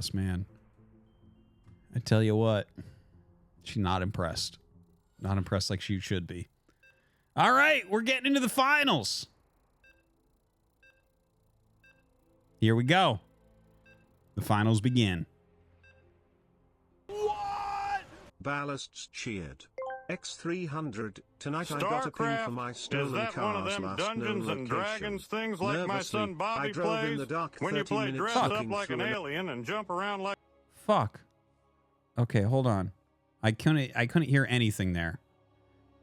Yes, man. I tell you what, she's not impressed. Not impressed like she should be. All right, we're getting into the finals. Here we go. The finals begin. What? Ballasts cheered. X300. Tonight StarCraft, I got a ping for my stolen is that cars one of them last Dungeons known and location. Dragons things like my Nervously, son Bobby I drove in plays? the dark When you 30 play minutes dress up looking like an through alien and jump around like... Fuck. Okay, hold on. I couldn't hear anything there.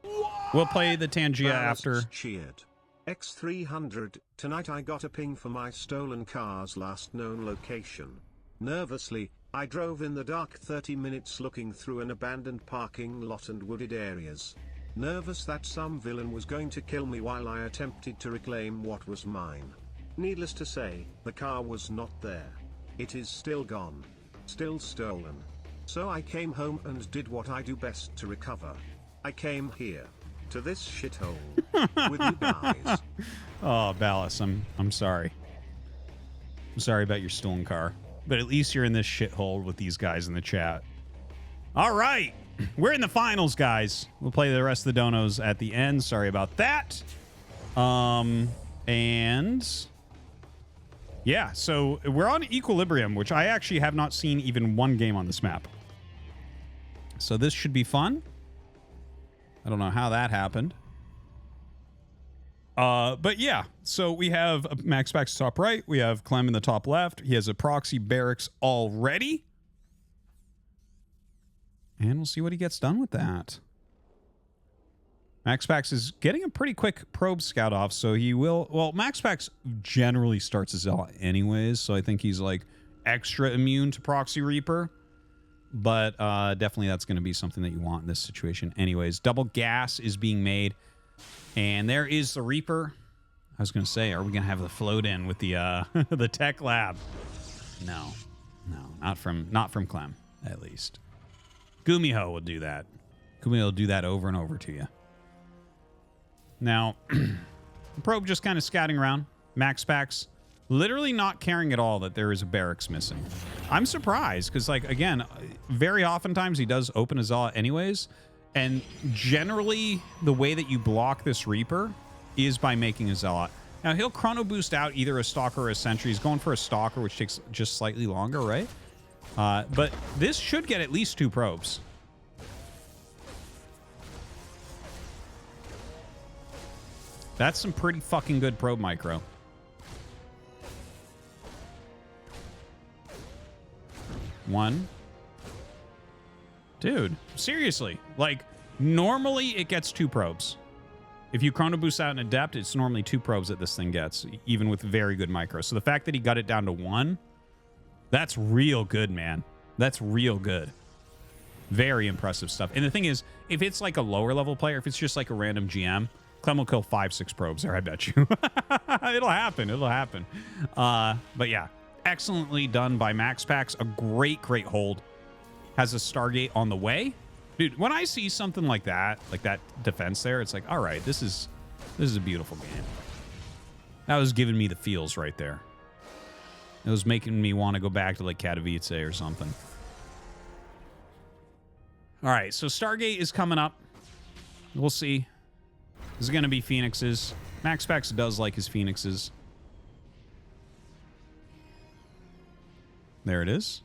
What? We'll play the Tangia Ballasts after. cheered. X300. Tonight I got a ping for my stolen car's last known location. Nervously, I drove in the dark 30 minutes looking through an abandoned parking lot and wooded areas. Nervous that some villain was going to kill me while I attempted to reclaim what was mine. Needless to say, the car was not there. It is still gone. Still stolen. So I came home and did what I do best to recover. I came here. To this shithole. With you guys. Oh, Ballas, I'm sorry. I'm sorry about your stolen car. But at least you're in this shithole with these guys in the chat. All right. We're in the finals, guys. We'll play the rest of the donos at the end. Sorry about that. And yeah, so we're on Equilibrium, which I actually have not seen even one game on this map. So this should be fun. I don't know how that happened. But yeah, so we have MaxPax top right. We have Clem in the top left. He has a proxy barracks already. And we'll see what he gets done with that. MaxPax is getting a pretty quick probe scout off, so he will... Well, MaxPax generally starts his Zealot anyways, so I think he's, like, extra immune to Proxy Reaper. But definitely that's going to be something that you want in this situation anyways. Double gas is being made. And there is the Reaper. I was going to say, are we going to have the float in with the the tech lab? No. No, not from Clem, at least. Gumiho will do that. Gumiho will do that over and over to you. Now, the probe just kind of scouting around. MaxPax literally not caring at all that there is a barracks missing. I'm surprised because, like, again, very oftentimes he does open a Zealot anyways. And generally, the way that you block this Reaper is by making a Zealot. Now, he'll chrono boost out either a Stalker or a Sentry. He's going for a Stalker, which takes just slightly longer, right? But this should get at least 2 probes. That's some pretty fucking good probe micro. One. Dude, seriously. Like, normally it gets 2 probes. If you chrono boost out an Adept, it's normally 2 probes that this thing gets, even with very good micro. So the fact that he got it down to 1, that's real good, man. That's real good. Very impressive stuff. And the thing is, if it's like a lower level player, if it's just like a random GM, Clem will kill 5-6 probes there, I bet you. It'll happen. It'll happen. But yeah, excellently done by MaxPax. A great, great hold. Has a Stargate on the way. Dude, when I see something like that defense there, it's like, all right, this is a beautiful game. That was giving me the feels right there. It was making me want to go back to like Katowice or something. All right, so Stargate is coming up. We'll see. This is going to be Phoenixes. MaxPax does like his Phoenixes. There it is.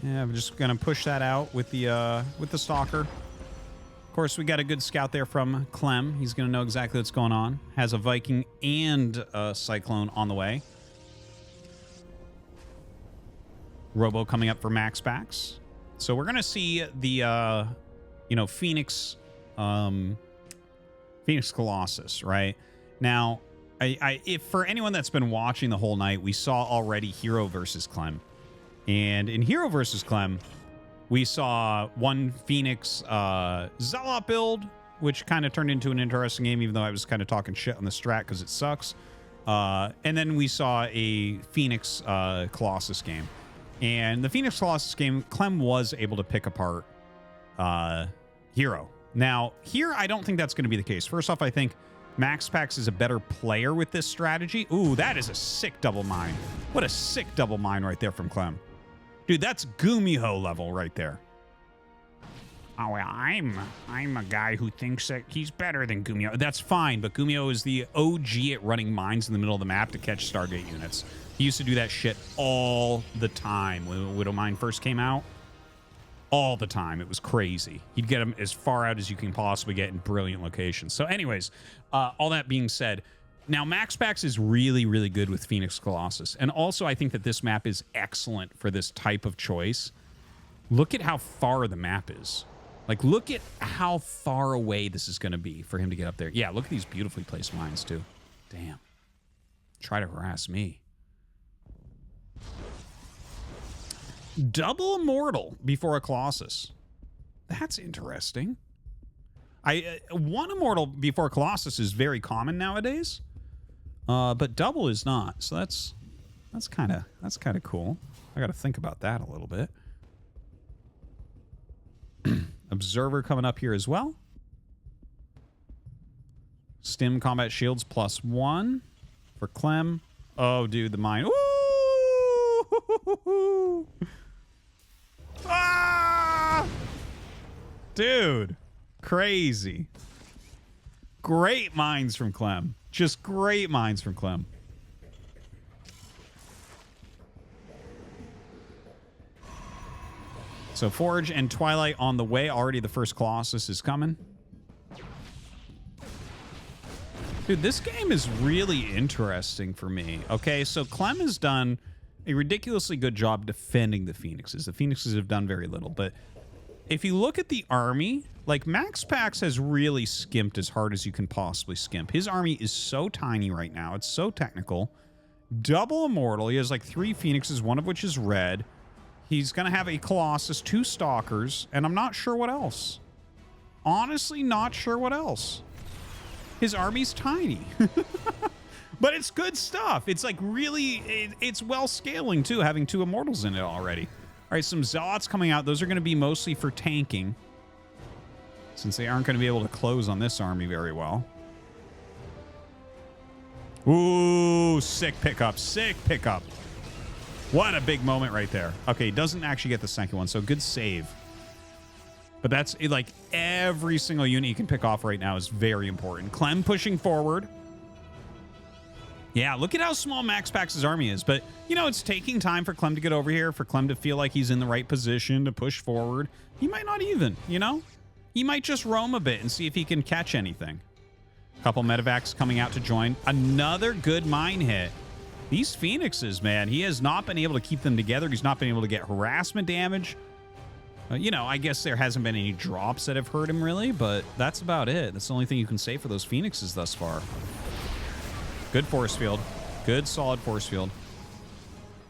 Yeah, I'm just gonna push that out with the Stalker. Of course, we got a good scout there from Clem. He's gonna know exactly what's going on. Has a Viking and a Cyclone on the way. Robo coming up for MaxPax. So we're gonna see the Phoenix Colossus, right? Now, if for anyone that's been watching the whole night, we saw already Hero versus Clem. And in Hero versus Clem, we saw one Phoenix Zealot build, which kind of turned into an interesting game, even though I was kind of talking shit on the strat because it sucks. And then we saw a Phoenix Colossus game. And the Phoenix Colossus game, Clem was able to pick apart Hero. Now, here, I don't think that's going to be the case. First off, I think MaxPax is a better player with this strategy. Ooh, that is a sick double mine. What a sick double mine right there from Clem. Dude, that's Gumiho level right there. Oh, well, I'm a guy who thinks that he's better than Gumiho. That's fine, but Gumiho is the OG at running mines in the middle of the map to catch Stargate units. He used to do that shit all the time when Widow Mine first came out. All the time. It was crazy. He'd get them as far out as you can possibly get in brilliant locations. So anyways, all that being said, now MaxPax is really, really good with Phoenix Colossus. And also I think that this map is excellent for this type of choice. Look at how far the map is. Like, look at how far away this is going to be for him to get up there. Yeah, look at these beautifully placed mines, too. Damn. Try to harass me. Double Immortal before a Colossus. That's interesting. One Immortal before a Colossus is very common nowadays, but double is not. So that's kind of cool. I got to think about that a little bit. Observer coming up here as well. Stim combat shields +1 for Clem. Oh, dude, the mine. Ooh! Ah! Dude, crazy. Great mines from Clem. Just great mines from Clem. So Forge and Twilight on the way. Already the first Colossus is coming. Dude, this game is really interesting for me. Okay, so Clem has done a ridiculously good job defending the Phoenixes. The Phoenixes have done very little, but if you look at the army, like MaxPax has really skimped as hard as you can possibly skimp. His army is so tiny right now. It's so technical. Double Immortal. He has like 3 Phoenixes, one of which is red. He's going to have a Colossus, 2 Stalkers, and I'm not sure what else. Honestly, not sure what else. His army's tiny. But it's good stuff. It's like really, it's well scaling too, having 2 Immortals in it already. All right, some Zealots coming out. Those are going to be mostly for tanking, since they aren't going to be able to close on this army very well. Ooh, sick pickup, sick pickup. What a big moment right there. Okay, doesn't actually get the second one, so good save. But that's like every single unit you can pick off right now is very important. Clem pushing forward. Yeah, look at how small MaxPax's army is. But, you know, it's taking time for Clem to get over here, for Clem to feel like he's in the right position to push forward. He might not even, you know? He might just roam a bit and see if he can catch anything. Couple medevacs coming out to join. Another good mine hit. These Phoenixes, man, he has not been able to keep them together. He's not been able to get harassment damage. You know, I guess there hasn't been any drops that have hurt him, really, but that's about it. That's the only thing you can say for those Phoenixes thus far. Good force field. Good, solid force field.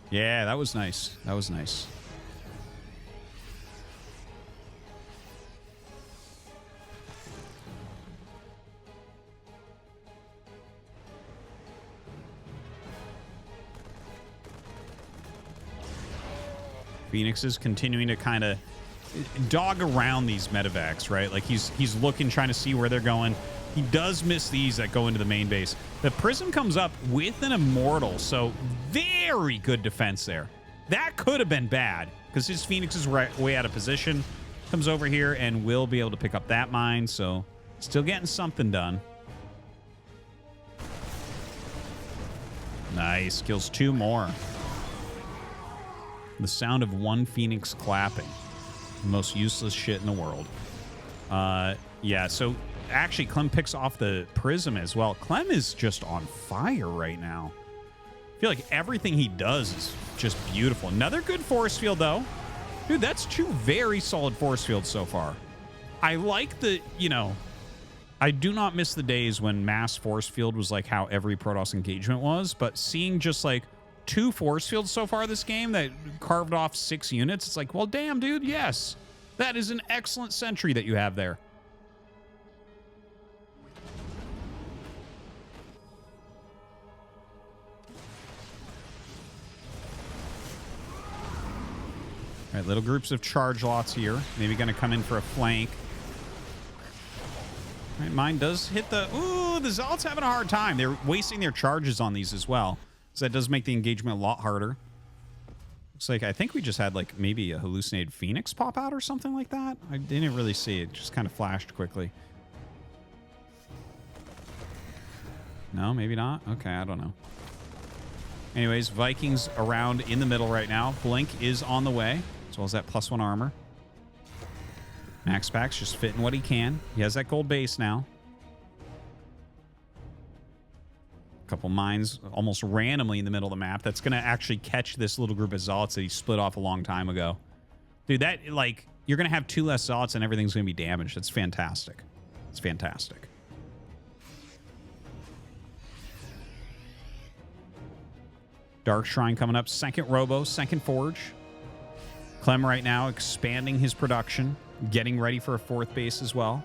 Yeah, that was nice. That was nice. Phoenix is continuing to kind of dog around these medevacs, right? Like he's looking, trying to see where they're going. He does miss these that go into the main base. The Prism comes up with an Immortal, so very good defense there. That could have been bad, because his Phoenix is way out of position. Comes over here and will be able to pick up that mine, so still getting something done. Nice. Kills 2 more. The sound of 1 Phoenix clapping. The most useless shit in the world. Yeah, so actually Clem picks off the Prism as well. Clem is just on fire right now. I feel like everything he does is just beautiful. Another good force field, though. Dude, that's 2 very solid force fields so far. I like the, you know, I do not miss the days when mass force field was like how every Protoss engagement was, but seeing just like 2 force fields so far this game that carved off 6 units, it's like, well, damn, dude, yes. That is an excellent sentry that you have there. All right, little groups of charge lots here. Maybe going to come in for a flank. All right, mine does hit the... Ooh, Ooh, the Zealot's having a hard time. They're wasting their charges on these as well. So that does make the engagement a lot harder. Looks like I think we just had like maybe a hallucinated Phoenix pop out or something like that. I didn't really see it. Just kind of flashed quickly. No, maybe not. Okay, I don't know. Anyways, Vikings around in the middle right now. Blink is on the way, as well as that +1 armor. MaxPax just fitting what he can. He has that gold base now. Couple mines almost randomly in the middle of the map. That's going to actually catch this little group of Zealots that he split off a long time ago. Dude, that, like, you're going to have 2 less Zealots and everything's going to be damaged. That's fantastic. It's fantastic. Dark Shrine coming up. Second Robo, second Forge. Clem right now expanding his production, getting ready for a 4th base as well.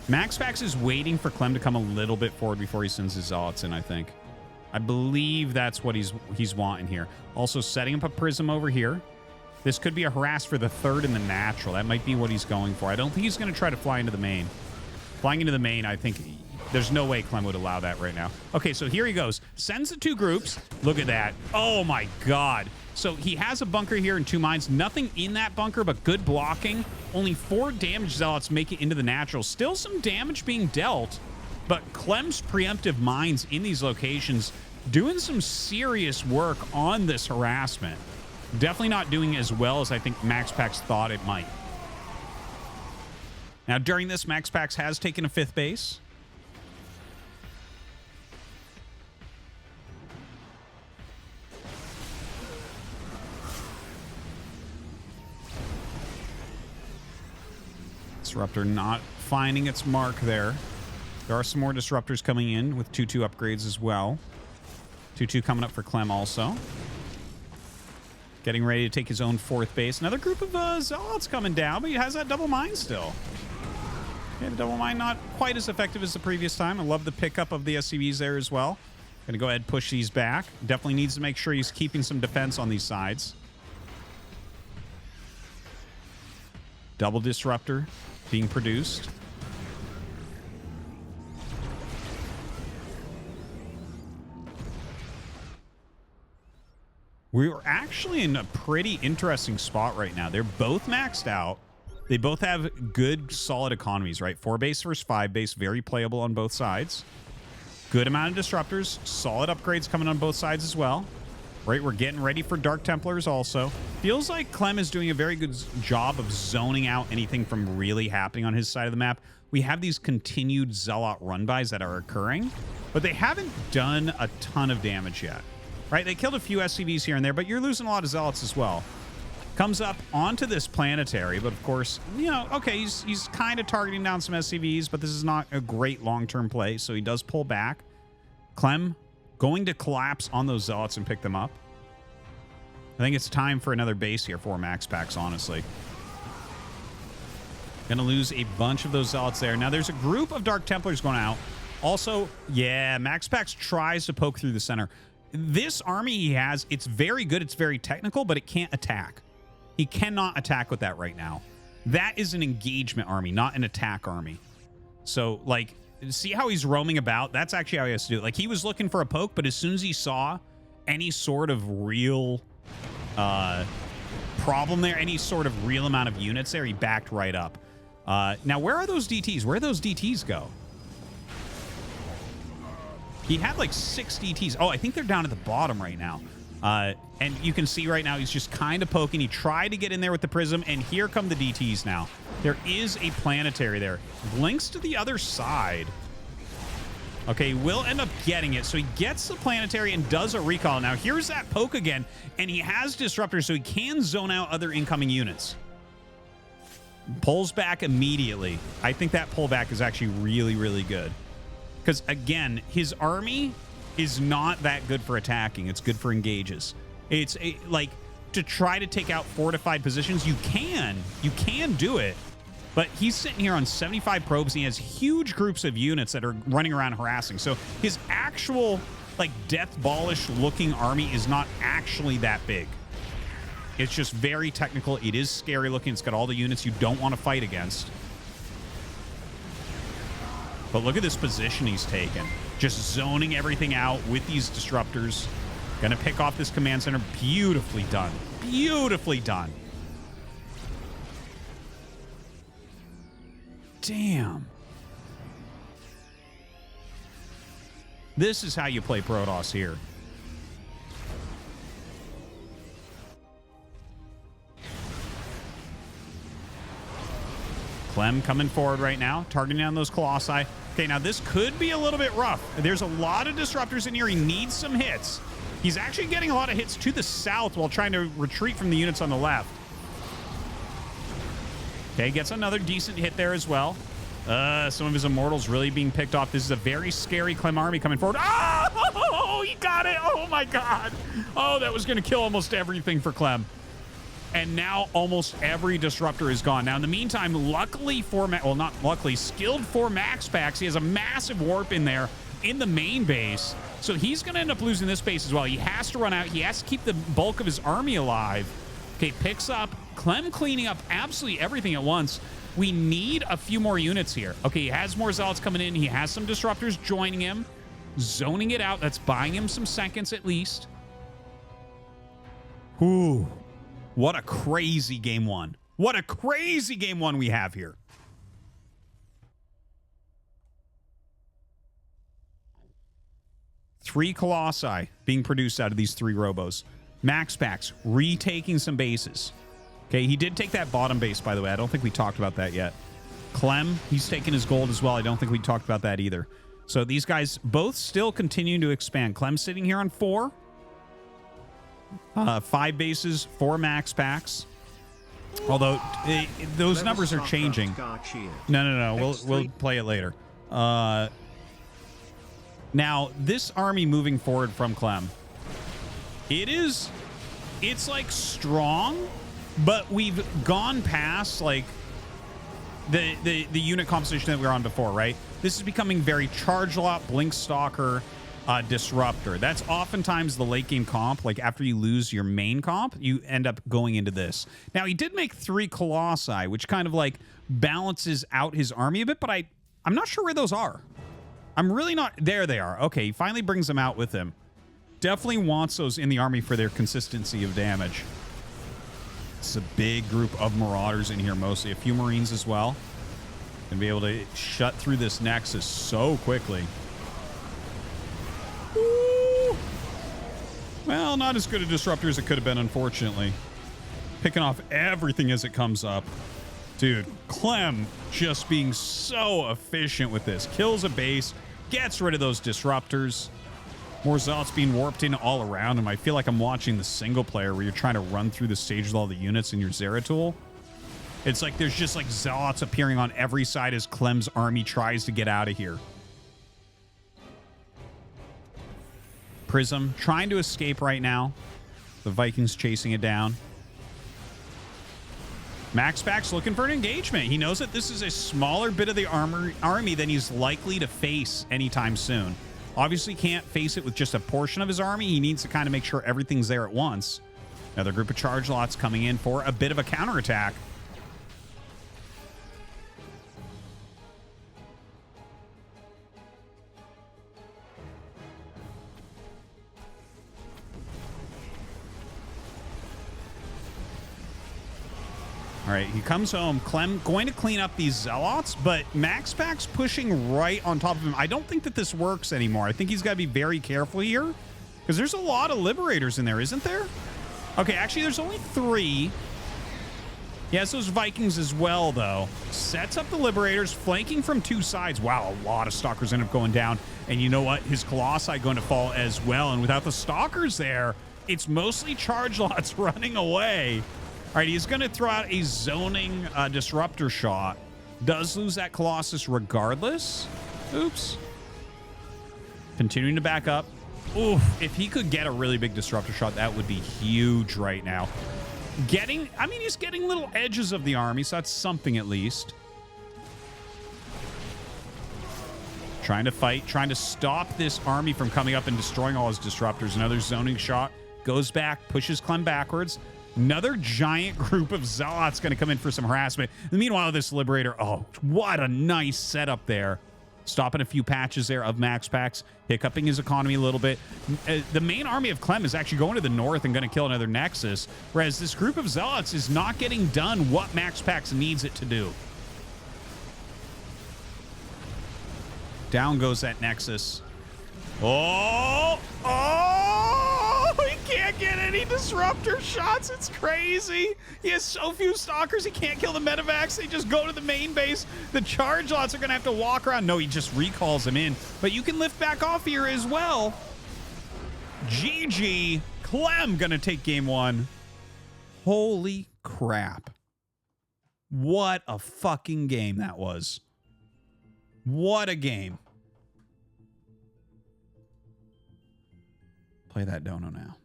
MaxPax is waiting for Clem to come a little bit forward before he sends his Zealots in, I think. I believe that's what he's wanting here. Also setting up a Prism over here. This could be a harass for the 3rd and the natural. That might be what he's going for. I don't think he's going to try to fly into the main. Flying into the main, I think there's no way Clem would allow that right now. Okay, so here he goes. Sends the 2 groups. Look at that. Oh, my God. So he has a bunker here and 2 mines. Nothing in that bunker, but good blocking. Only 4 damage Zealots make it into the natural. Still some damage being dealt, but Clem's preemptive mines in these locations doing some serious work on this harassment. Definitely not doing as well as I think MaxPax thought it might. Now, during this, MaxPax has taken a 5th base. Disruptor not finding its mark there. There are some more disruptors coming in with 2-2 upgrades as well. 2-2 coming up for Clem also. Getting ready to take his own 4th base. Another group of Zealots coming down, but he has that double mine still. Yeah, the double mine not quite as effective as the previous time. I love the pickup of the SCVs there as well. Gonna go ahead and push these back. Definitely needs to make sure he's keeping some defense on these sides. Double disruptor being produced. We're actually in a pretty interesting spot right now. They're both maxed out. They both have good, solid economies, right? 4 base versus 5 base, very playable on both sides. Good amount of disruptors, solid upgrades coming on both sides as well. Right, we're getting ready for Dark Templars also. Feels like Clem is doing a very good job of zoning out anything from really happening on his side of the map. We have these continued Zealot run-bys that are occurring, but they haven't done a ton of damage yet. Right, they killed a few SCVs here and there, but you're losing a lot of Zealots as well. Comes up onto this planetary, but of course, you know, okay, he's kind of targeting down some SCVs, but this is not a great long-term play, so he does pull back. Clem going to collapse on those Zealots and pick them up. I think it's time for another base here for MaxPax, honestly. Gonna lose a bunch of those Zealots there. Now, there's a group of Dark Templars going out. Also, yeah, MaxPax tries to poke through the center. This army he has, it's very good, it's very technical, but it can't attack. He cannot attack with that right now. That is an engagement army, not an attack army. So, like, see how he's roaming about? That's actually how he has to do it. Like, he was looking for a poke, but as soon as he saw any sort of real problem there, any sort of real amount of units there, he backed right up. Now, where are those DTs? Where do those DTs go? He had like 6 DTs. Oh, I think they're down at the bottom right now. And you can see right now he's just kind of poking. He tried to get in there with the Prism, and here come the DTs now. There is a planetary there. Blinks to the other side. Okay, will end up getting it. So he gets the planetary and does a recall. Now, here's that poke again, and he has disruptors, so he can zone out other incoming units. Pulls back immediately. I think that pullback is actually really, really good. Because, again, his army is not that good for attacking. It's good for engages. It's like, to try to take out fortified positions, you can do it. But he's sitting here on 75 probes, and he has huge groups of units that are running around harassing. So his actual, like, death ballish looking army is not actually that big. It's just very technical. It is scary looking. It's got all the units you don't want to fight against. But look at this position he's taken. Just zoning everything out with these disruptors. Gonna pick off this command center. Beautifully done. Beautifully done. Damn. This is how you play Protoss here. Clem coming forward right now, targeting down those Colossi. Okay, now this could be a little bit rough. There's a lot of disruptors in here. He needs some hits. He's actually getting a lot of hits to the south while trying to retreat from the units on the left. Okay, gets another decent hit there as well. Some of his immortals really being picked off. This is a very scary Clem army coming forward. Oh, he got it. Oh, my God. Oh, that was going to kill almost everything for Clem. And now almost every disruptor is gone. Now, in the meantime, luckily for... well, not luckily. Skilled for MaxPax. He has a massive warp in there in the main base. So he's going to end up losing this base as well. He has to run out. He has to keep the bulk of his army alive. Okay, picks up. Clem cleaning up absolutely everything at once. We need a few more units here. Okay, he has more zealots coming in. He has some disruptors joining him. Zoning it out. That's buying him some seconds at least. Ooh. What a crazy game one. What a crazy game one we have here. Three Colossi being produced out of these three Robos. MaxPax retaking some bases. Okay, he did take that bottom base, by the way. I don't think we talked about that yet. Clem, he's taking his gold as well. I don't think we talked about that either. So these guys both still continuing to expand. Clem sitting here on 4. 5 bases, 4 MaxPax. Although those numbers are changing. No. We'll play it later. Now this army moving forward from Clem, it's like strong, but we've gone past like the unit composition that we were on before, right? This is becoming very charge lot, blink stalker, disruptor. That's oftentimes the late game comp. Like after you lose your main comp, you end up going into this. Now he did make 3 Colossi, which kind of like balances out his army a bit, but I'm not sure where those are. I'm really not. There they are. Okay, he finally brings them out with him. Definitely wants those in the army for their consistency of damage. It's a big group of Marauders in here mostly. A few Marines as well. Gonna be able to shut through this Nexus so quickly. Ooh. Well, not as good a disruptor as it could have been, unfortunately. Picking off everything as it comes up. Dude, Clem just being so efficient with this. Kills a base, gets rid of those disruptors. More zealots being warped in all around him. I feel like I'm watching the single player where you're trying to run through the stage with all the units in your Zeratul. It's like there's just like zealots appearing on every side as Clem's army tries to get out of here. Prism trying to escape right now. The Vikings chasing it down. MaxPax looking for an engagement. He knows that this is a smaller bit of the army than he's likely to face anytime soon. Obviously can't face it with just a portion of his army. He needs to kind of make sure everything's there at once. Another group of charge lots coming in for a bit of a counterattack. All right, he comes home. Clem going to clean up these zealots, but MaxPax pushing right on top of him. I don't think that this works anymore. I think he's got to be very careful here because there's a lot of Liberators in there, isn't there? Okay, actually, there's only 3. He has those Vikings as well, though. Sets up the Liberators, flanking from 2 sides. Wow, a lot of Stalkers end up going down. And you know what? His Colossi going to fall as well. And without the Stalkers there, it's mostly charge lots running away. All right, he's going to throw out a zoning disruptor shot. Does lose that Colossus regardless. Oops. Continuing to back up. Oof, if he could get a really big disruptor shot, that would be huge right now. He's getting little edges of the army, so that's something at least. Trying to fight, trying to stop this army from coming up and destroying all his disruptors. Another zoning shot. Goes back, pushes Clem backwards. Another giant group of zealots going to come in for some harassment. Meanwhile, this Liberator, oh, what a nice setup there. stopping a few patches there of MaxPax, hiccuping his economy a little bit. The main army of Clem is actually going to the north and going to kill another Nexus, whereas this group of Zealots is not getting done what MaxPax needs it to do. Down goes that Nexus. Oh! He can't get any disruptor shots. It's crazy. He has so few stalkers. He can't kill the medevacs. They just go to the main base. The charge lots are going to have to walk around. No, he just recalls them in. But you can lift back off here as well. GG. Clem going to take game one. Holy crap. What a fucking game that was. What a game. Play that dono now.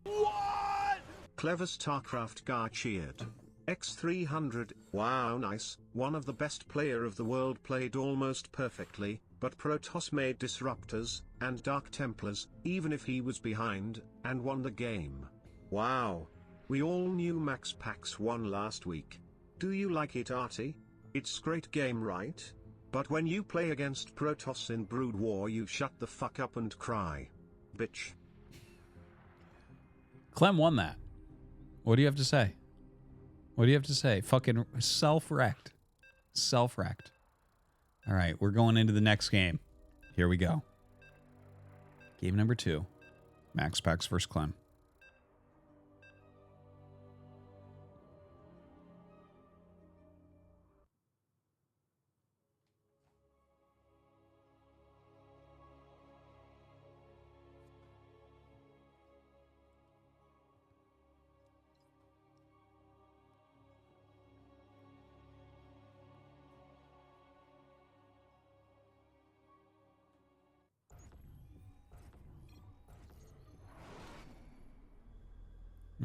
What? Clever StarCraft guy cheered. X300, wow nice, one of the best player of the world, played almost perfectly, but Protoss made disruptors, and Dark Templars, even if he was behind, and won the game. Wow. We all knew MaxPax won last week. Do you like it, Artie? It's great game, right? But when you play against Protoss in Brood War, you shut the fuck up and cry. Bitch. Clem won that. What do you have to say? What do you have to say? Fucking self-wrecked. Self-wrecked. All right, we're going into the next game. Here we go. Game number 2. MaxPax versus Clem.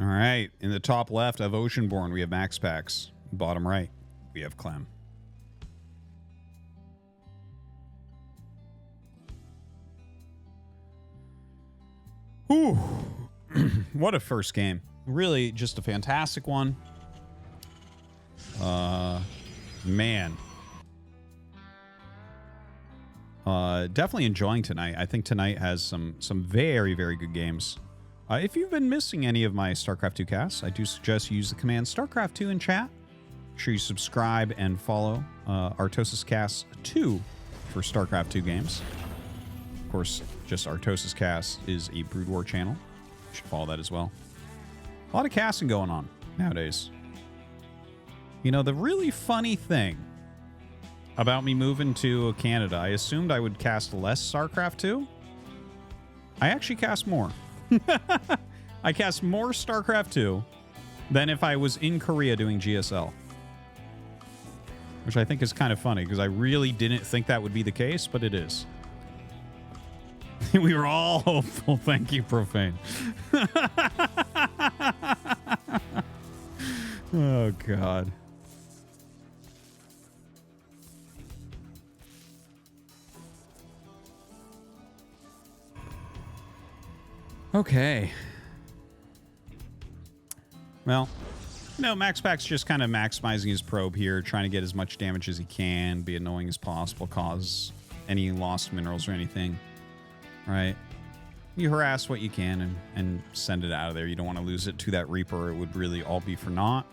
All right. In the top left of Oceanborn, we have MaxPax. Bottom right, we have Clem. Whew. What a first game. Really just a fantastic one. Man. Definitely enjoying tonight. I think tonight has some very, very good games. If you've been missing any of my StarCraft 2 casts, I do suggest you use the command StarCraft 2 in chat. Make sure you subscribe and follow Artosis Cast 2 for StarCraft 2 games. Of course, just Artosis Cast is a Brood War channel. You should follow that as well. A lot of casting going on nowadays. You know, the really funny thing about me moving to Canada, I assumed I would cast less StarCraft 2. I actually cast more. I cast more StarCraft 2 than if I was in Korea doing GSL. Which I think is kind of funny, because I really didn't think that would be the case, but it is. We were all hopeful. Thank you, Profane. Oh, God. Okay. Well, no, MaxPax just kind of maximizing his probe here, trying to get as much damage as he can, be annoying as possible, cause any lost minerals or anything. Right? You harass what you can and send it out of there. You don't want to lose it to that Reaper. It would really all be for naught.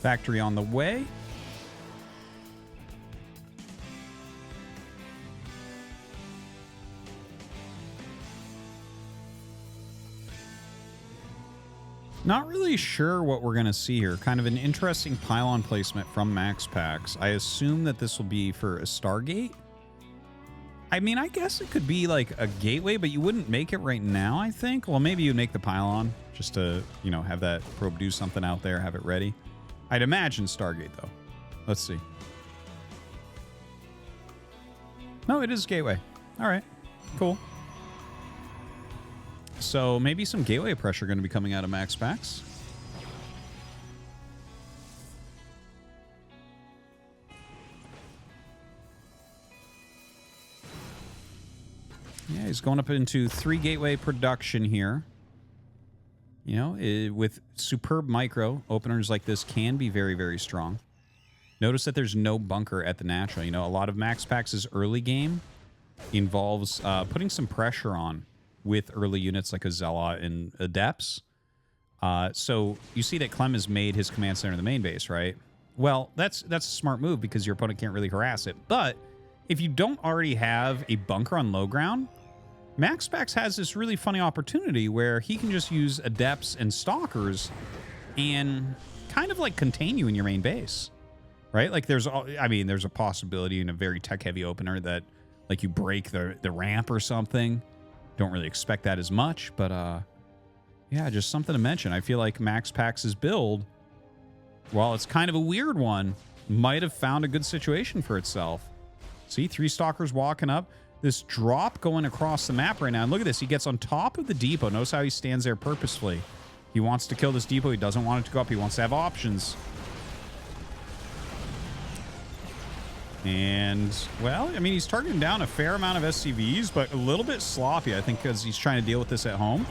Factory on the way. Not really sure what we're going to see here. Kind of an interesting pylon placement from MaxPax. I assume that this will be for a Stargate. I mean, I guess it could be like a gateway, but you wouldn't make it right now, I think. Well, maybe you make the pylon just to, you know, have that probe do something out there, have it ready. I'd imagine Stargate, though. Let's see. No, it is gateway. All right. Cool. So maybe some gateway pressure going to be coming out of MaxPax. Yeah, he's going up into 3 gateway production here. You know, with superb micro, openers like this can be very, very strong. Notice that there's no bunker at the natural. You know, a lot of MaxPax's early game involves putting some pressure on with early units like a Zealot and Adepts. So you see that Clem has made his command center in the main base, right? Well, that's a smart move because your opponent can't really harass it. But if you don't already have a bunker on low ground, MaxPax has this really funny opportunity where he can just use Adepts and Stalkers and kind of like contain you in your main base, right? Like there's a possibility in a very tech-heavy opener that like you break the ramp or something. Don't really expect that as much, but yeah, just something to mention. I feel like MaxPax's build, while it's kind of a weird one, might have found a good situation for itself. See, 3 Stalkers walking up. This drop going across the map right now. And look at this. He gets on top of the depot. Notice how he stands there purposefully. He wants to kill this depot. He doesn't want it to go up. He wants to have options. And, well, I mean, he's targeting down a fair amount of SCVs, but a little bit sloppy, I think, because he's trying to deal with this at home.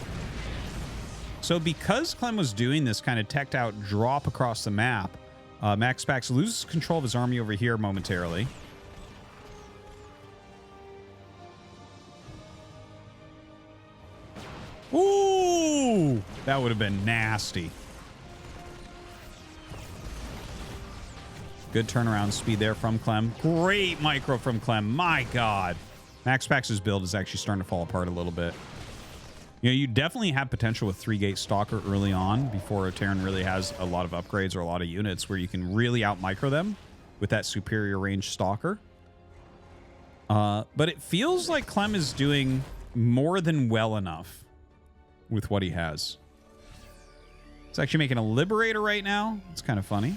So because Clem was doing this kind of teched out drop across the map, MaxPax loses control of his army over here momentarily. Ooh, that would have been nasty. Good turnaround speed there from Clem. Great micro from Clem. My God. MaxPax's build is actually starting to fall apart a little bit. You know, you definitely have potential with 3-gate Stalker early on before a Terran really has a lot of upgrades or a lot of units where you can really out-micro them with that superior range Stalker. But it feels like Clem is doing more than well enough with what he has. He's actually making a Liberator right now. It's kind of funny.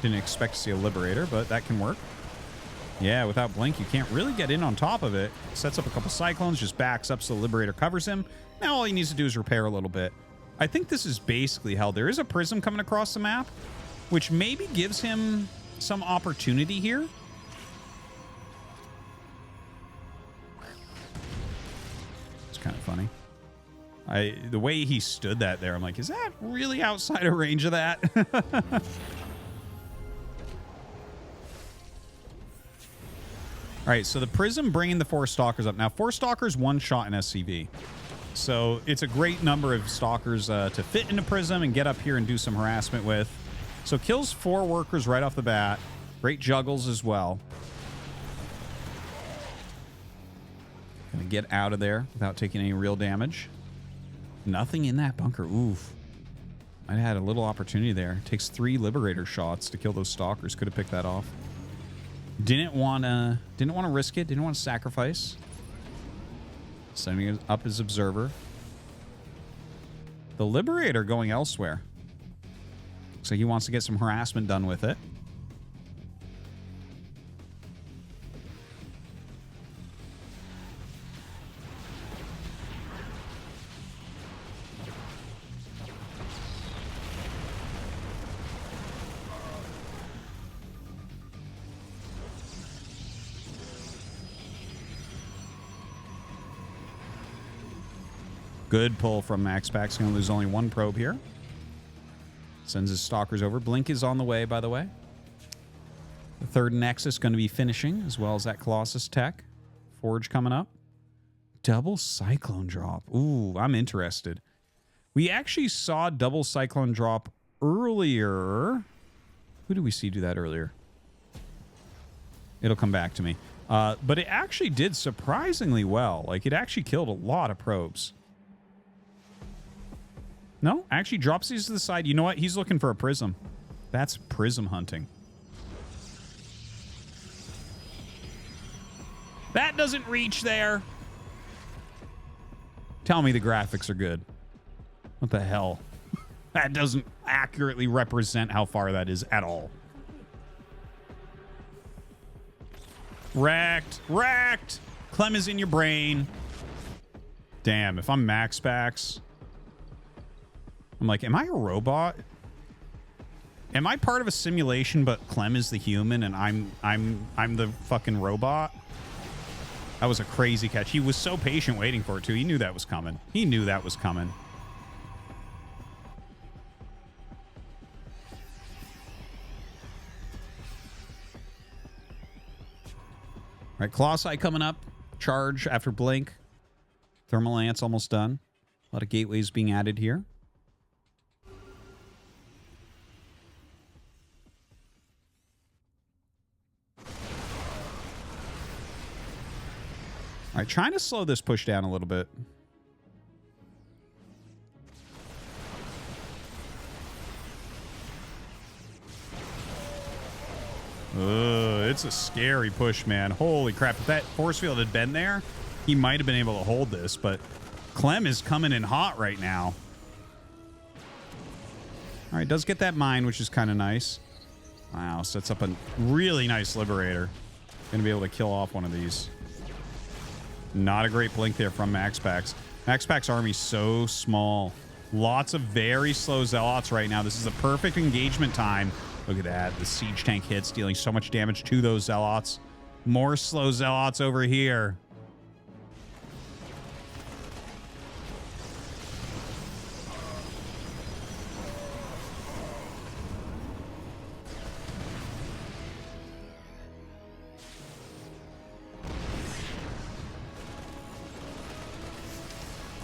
Didn't expect to see a Liberator, but that can work. Yeah, without Blink, you can't really get in on top of it. Sets up a couple Cyclones, just backs up so the Liberator covers him. Now all he needs to do is repair a little bit. I think this is basically how there is a Prism coming across the map, which maybe gives him some opportunity here. It's kind of funny. The way he stood that there, I'm like, is that really outside of range of that? All right, so the Prism bringing the 4 Stalkers up. Now, 4 Stalkers, 1 shot in SCV. So it's a great number of Stalkers to fit into Prism and get up here and do some harassment with. So kills 4 workers right off the bat. Great juggles as well. Gonna get out of there without taking any real damage. Nothing in that bunker. Oof. Might have had a little opportunity there. Takes 3 Liberator shots to kill those Stalkers. Could have picked that off. Didn't want to risk it. Didn't want to sacrifice. Sending up his observer. The Liberator going elsewhere. Looks like he wants to get some harassment done with it. Good pull from MaxPax. Going to lose only 1 probe here. Sends his Stalkers over. Blink is on the way, by the way. The 3rd Nexus going to be finishing, as well as that Colossus tech. Forge coming up. Double Cyclone drop. Ooh, I'm interested. We actually saw double Cyclone drop earlier. Who did we see do that earlier? It'll come back to me. But it actually did surprisingly well. Like, it actually killed a lot of probes. No, actually drops these to the side. You know what? He's looking for a Prism. That's Prism hunting. That doesn't reach there. Tell me the graphics are good. What the hell? That doesn't accurately represent how far that is at all. Wrecked. Wrecked. Clem is in your brain. Damn, if I'm MaxPax, I'm like, am I a robot? Am I part of a simulation, but Clem is the human and I'm the fucking robot? That was a crazy catch. He was so patient waiting for it too. He knew that was coming. He knew that was coming. right, Colossi coming up. Charge after Blink. Thermal Lance almost done. A lot of gateways being added here. All right, trying to slow this push down a little bit. It's a scary push, man. Holy crap. If that force field had been there, he might have been able to hold this, but Clem is coming in hot right now. All right, does get that mine, which is kind of nice. Wow, sets up a really nice Liberator. Going to be able to kill off one of these. Not a great blink there from MaxPax. MaxPax army so small. Lots of very slow Zealots right now. This is a perfect engagement time. Look at that. The siege tank hits, dealing so much damage to those Zealots. More slow Zealots over here.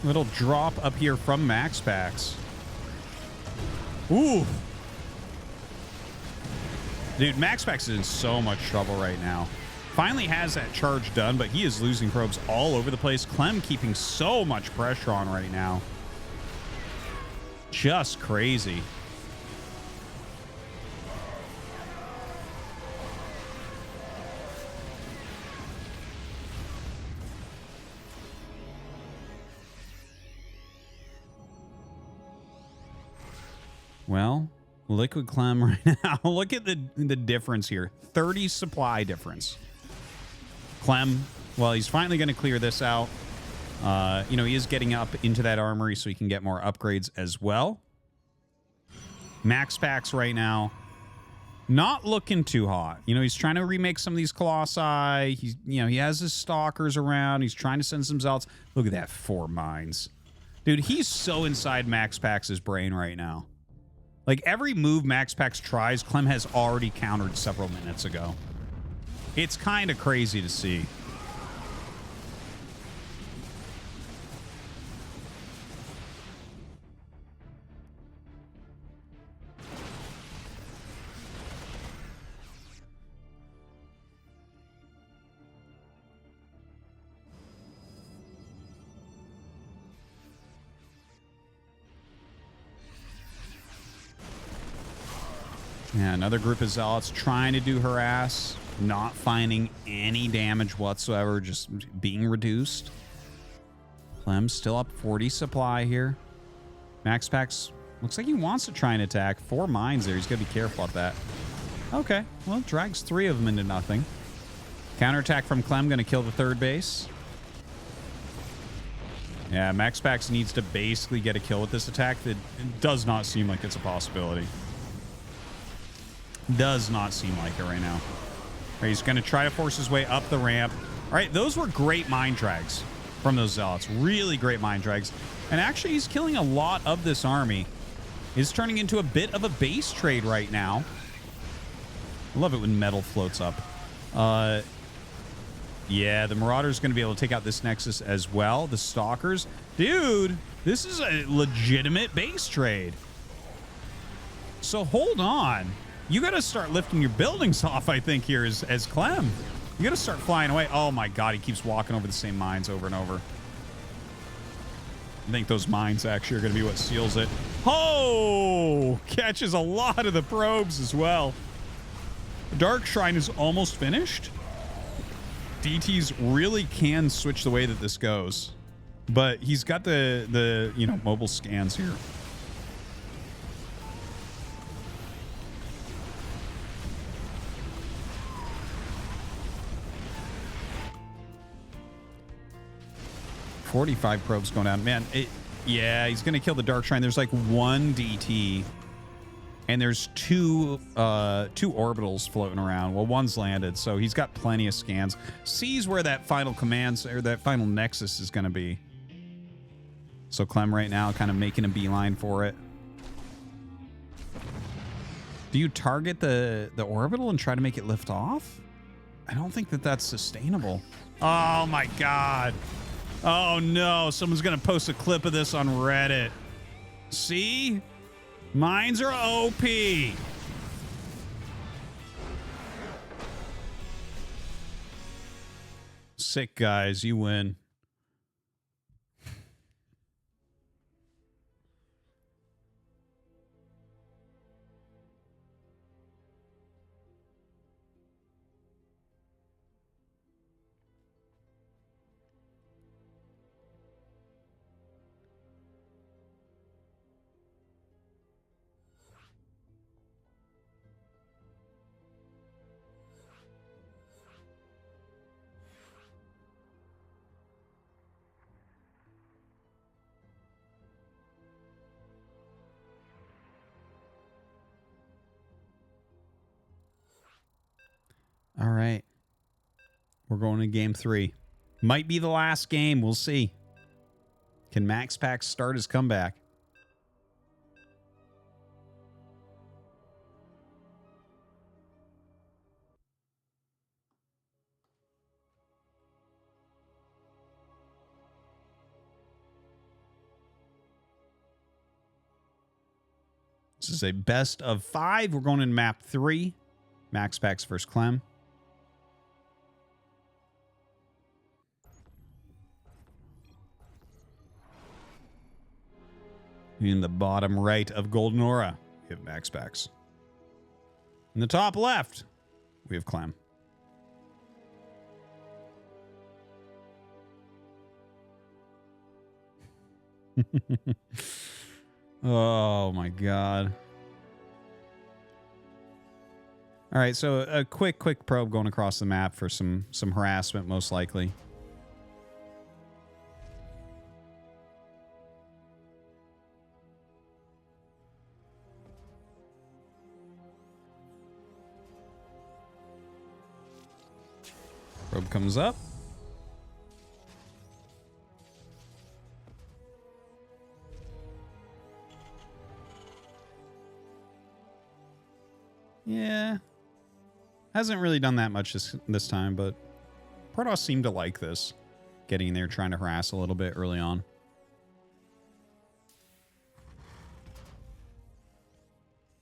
Little drop up here from MaxPax. Ooh. Dude, MaxPax is in so much trouble right now. Finally has that charge done, but he is losing probes all over the place. Clem keeping so much pressure on right now. Just crazy. Well, Liquid Clem right now. Look at the difference here. 30 supply difference. Clem, well, he's finally going to clear this out. You know, he is getting up into that armory so he can get more upgrades as well. MaxPax right now, not looking too hot. You know, he's trying to remake some of these Colossi. He's, you know, he has his Stalkers around. He's trying to send some Zealots. Look at that, 4 mines. Dude, he's so inside MaxPax's brain right now. Like, every move MaxPax tries, Clem has already countered several minutes ago. It's kind of crazy to see. Yeah, another group of Zealots trying to do harass, not finding any damage whatsoever, just being reduced. Clem's still up 40 supply here. MaxPax looks like he wants to try and attack. 4 mines there. He's got to be careful about that. Okay, well, drags 3 of them into nothing. Counterattack from Clem, going to kill the 3rd base. Yeah, MaxPax needs to basically get a kill with this attack. That does not seem like it's a possibility. Does not seem like it right now. Right, he's going to try to force his way up the ramp. All right, those were great mine drags from those Zealots. Really great mine drags. And actually, he's killing a lot of this army. He's turning into a bit of a base trade right now. I love it when metal floats up. Yeah, the Marauder's going to be able to take out this Nexus as well. The Stalkers. Dude, this is a legitimate base trade. So hold on. You got to start lifting your buildings off, I think, here as Clem. You got to start flying away. Oh, my God. He keeps walking over the same mines over and over. I think those mines actually are going to be what seals it. Oh! Catches a lot of the probes as well. Dark Shrine is almost finished. DTs really can switch the way that this goes. But he's got the you know, mobile scans here. .45 probes going down. Man, yeah, he's going to kill the Dark Shrine. There's like 1 DT. And there's 2 orbitals floating around. Well, 1's landed, so he's got plenty of scans. Sees where that final commands, or that final Nexus is going to be. So Clem right now kind of making a beeline for it. Do you target the orbital and try to make it lift off? I don't think that that's sustainable. Oh my God. Oh no, someone's gonna post a clip of this on Reddit. See? Mines are OP. Sick, guys. You win. All right. We're going to game 3. Might be the last game. We'll see. Can MaxPax start his comeback? This is a best of 5. We're going in map 3. MaxPax versus Clem. In the bottom right of Golden Aura, we have MaxPax. In the top left, we have Clem. Oh my God. All right, so a quick probe going across the map for some harassment, most likely. Probe comes up. Yeah. Hasn't really done that much this time, but Protoss seemed to like this. Getting in there, trying to harass a little bit early on.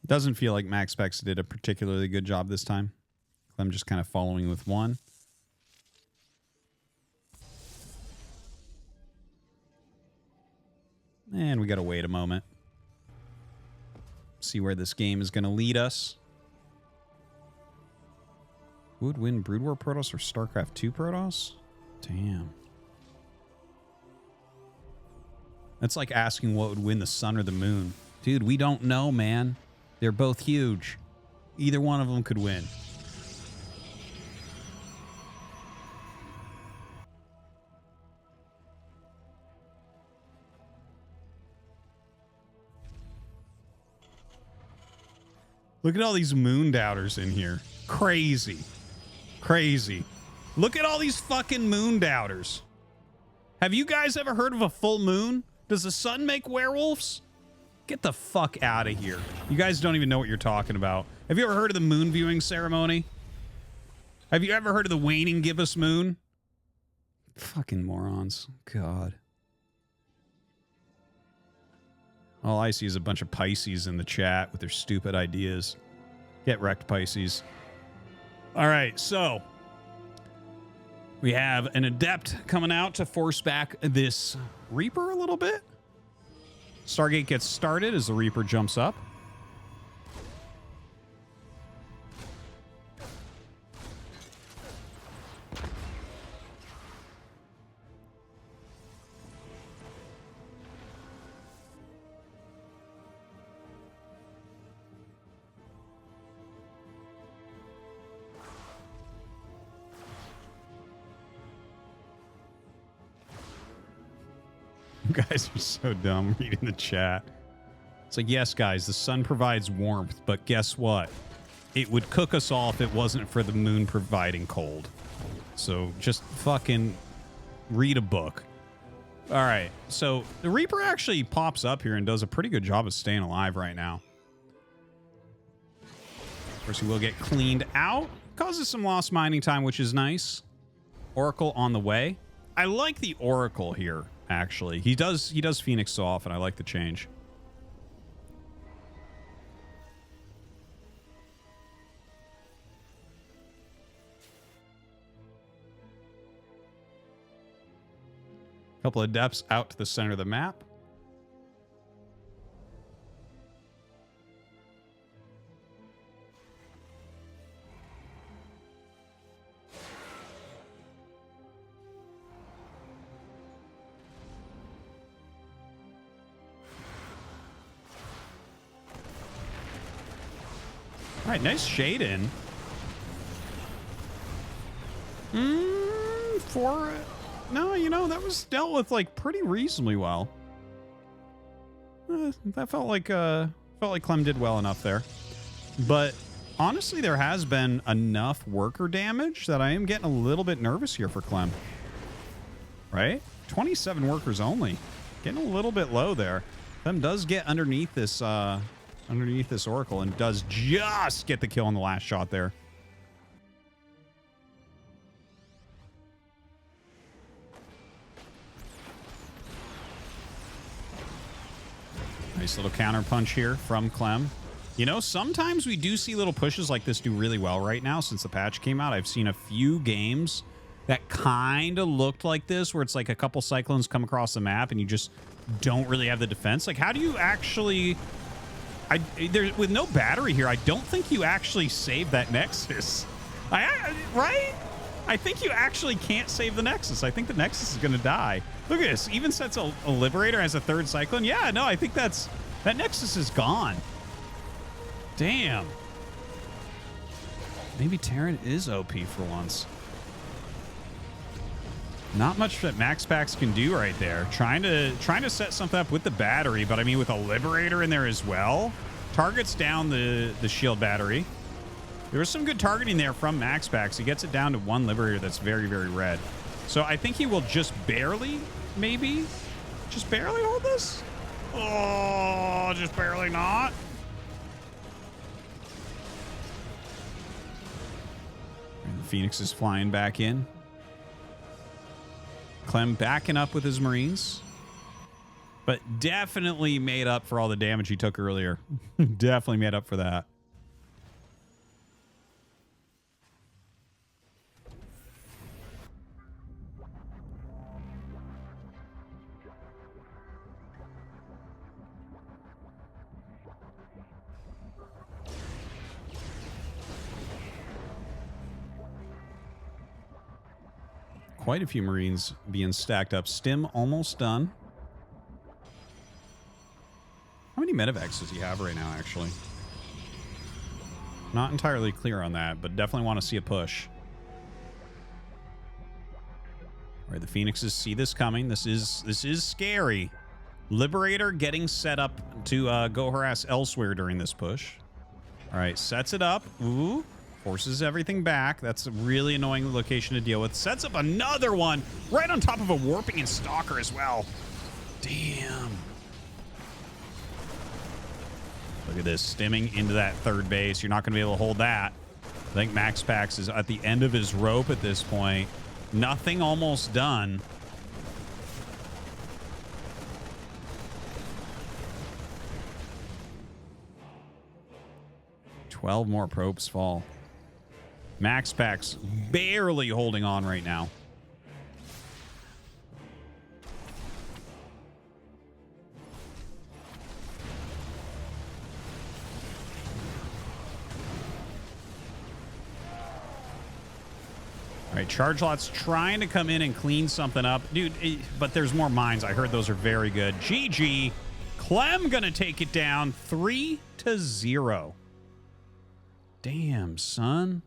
Doesn't feel like MaxPax did a particularly good job this time. I'm just kind of following with one. And we got to wait a moment. See where this game is going to lead us. Would win Brood War Protoss or StarCraft 2 Protoss? Damn. That's like asking what would win the sun or the moon. Dude, we don't know, man. They're both huge. Either one of them could win. Look at all these moon doubters in here. Crazy. Crazy. Look at all these fucking moon doubters. Have you guys ever heard of a full moon? Does the sun make werewolves? Get the fuck out of here. You guys don't even know what you're talking about. Have you ever heard of the moon viewing ceremony? Have you ever heard of the waning gibbous moon? Fucking morons. God. All I see is a bunch of Pisces in the chat with their stupid ideas. Get wrecked, Pisces. All right, so we have an Adept coming out to force back this Reaper a little bit. Stargate gets started as the Reaper jumps up. You guys are so dumb reading the chat. It's like, yes, guys, the sun provides warmth, but guess what? It would cook us all if it wasn't for the moon providing cold. So just fucking read a book. All right, so the Reaper actually pops up here and does a pretty good job of staying alive right now. Of course, he will get cleaned out. A causes some lost mining time, which is nice. Oracle on the way. I like the Oracle here, actually. He does Phoenix so often. I like the change. Couple of depths out to the center of the map. All right, nice shade in. No, you know, that was dealt with like pretty reasonably well. That felt like Clem did well enough there. But honestly, there has been enough worker damage that I am getting a little bit nervous here for Clem. Right? 27 workers only. Getting a little bit low there. Clem does get underneath this Oracle and does just get the kill on the last shot there. Nice little counter punch here from Clem. You know, sometimes we do see little pushes like this do really well right now since the patch came out. I've seen a few games that kind of looked like this, where it's like a couple cyclones come across the map and you just don't really have the defense. Like, how do you actually... with no battery here, I don't think you actually save that Nexus. Right? I think you actually can't save the Nexus. I think the Nexus is going to die. Look at this. Even sets a Liberator as a third Cyclone. Yeah, no, I think that Nexus is gone. Damn. Maybe Terran is OP for once. Not much that MaxPax can do right there. Trying to set something up with the battery, but I mean with a Liberator in there as well. Targets down the shield battery. There was some good targeting there from MaxPax. He gets it down to one Liberator that's very, very red. So I think he will just barely, maybe, just barely hold this. Oh, just barely not. And the Phoenix is flying back in. Clem backing up with his Marines. But definitely made up for all the damage he took earlier. Definitely made up for that. Quite a few Marines being stacked up. Stim almost done. How many medevacs does he have right now, actually? Not entirely clear on that, but definitely want to see a push. All right, the Phoenixes see this coming. This is scary. Liberator getting set up to go harass elsewhere during this push. All right, sets it up. Ooh. Forces everything back. That's a really annoying location to deal with. Sets up another one right on top of a Warping and Stalker as well. Damn. Look at this. Stimming into that third base. You're not going to be able to hold that. I think MaxPax is at the end of his rope at this point. Nothing almost done. $12 more probes fall. MaxPax barely holding on right now. All right, Charge Lot's trying to come in and clean something up. Dude, but there's more mines. I heard those are very good. GG. Clem gonna take it down 3-0. Damn, son.